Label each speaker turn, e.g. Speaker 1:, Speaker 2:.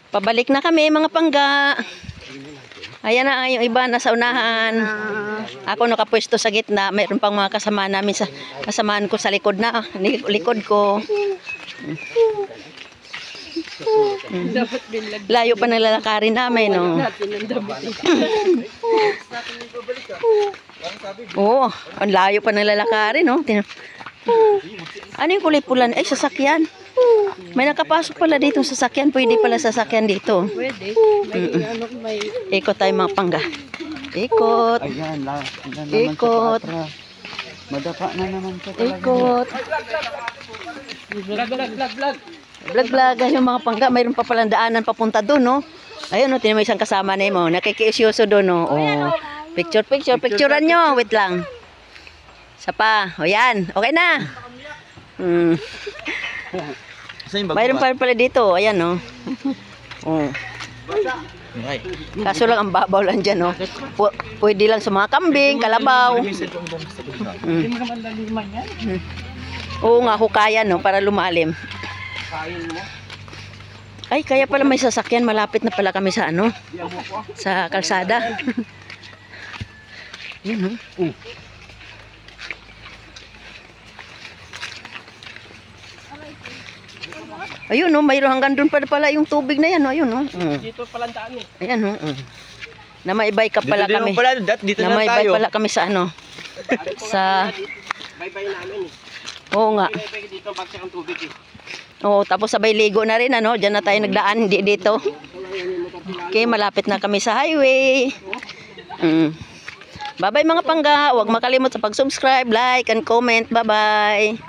Speaker 1: Pabalik na kami mga pangga. Ayan na yung iba nasa unahan. Ako nakapwesto sa gitna. Mayroon pang mga kasama namin sa kasamaan ko sa likod na. Likod ko. Layo pa ng lalakarin namin, no? Oo, ang layo pa ng lalakarin, no? Ano yung kulay pula? Ay, sasakyan. May nakapasok pala dito sasakyan. Pwede pala sasakyan dito.
Speaker 2: Pwede. May
Speaker 1: Ikot tayo mga pangga. Ikot.
Speaker 3: Ayan,
Speaker 1: Ikot.
Speaker 3: Madapa na naman siya talaga.
Speaker 1: Ikot. Vlog. Yung mga pangga. Mayroon pa palang daanan papunta doon, no? Ayun, no? Tinan mo isang kasama na mo. Nakikiusyoso doon, no? Oh. Picturean nyo. Wait lang. Isa pa. O yan. Okay na. Mayroon pa pala dito. Ayan, no? Oh. Kaso lang ang babaw lang dyan, no? Pwede lang sa mga kambing, kalabaw. Oo nga, hukayan, no? Para lumalim. Ay, kaya pala may sasakyan. Malapit na pala kami sa ano? Sa kalsada. Yun, no? Ayun, no? Mayroon hanggang doon pala yung tubig na yan, no? Ayun, no?
Speaker 2: dito pala daan eh.
Speaker 1: Ayan, no? Na maibay ka pala kami.
Speaker 3: Dito
Speaker 1: Na
Speaker 3: na
Speaker 1: maibay
Speaker 3: tayo.
Speaker 1: pala kami sa ano? Sa...
Speaker 2: Bye-bye namin eh.
Speaker 1: Oo nga.
Speaker 2: Bye-bye dito bagsak ang tubig eh.
Speaker 1: Oo, tapos sabay ligo na rin, ano? Diyan na tayo nagdaan, hindi dito. Okay, malapit na kami sa highway. Bye-bye mga pangga. Huwag makalimot sa pag-subscribe, like, and comment. Bye-bye.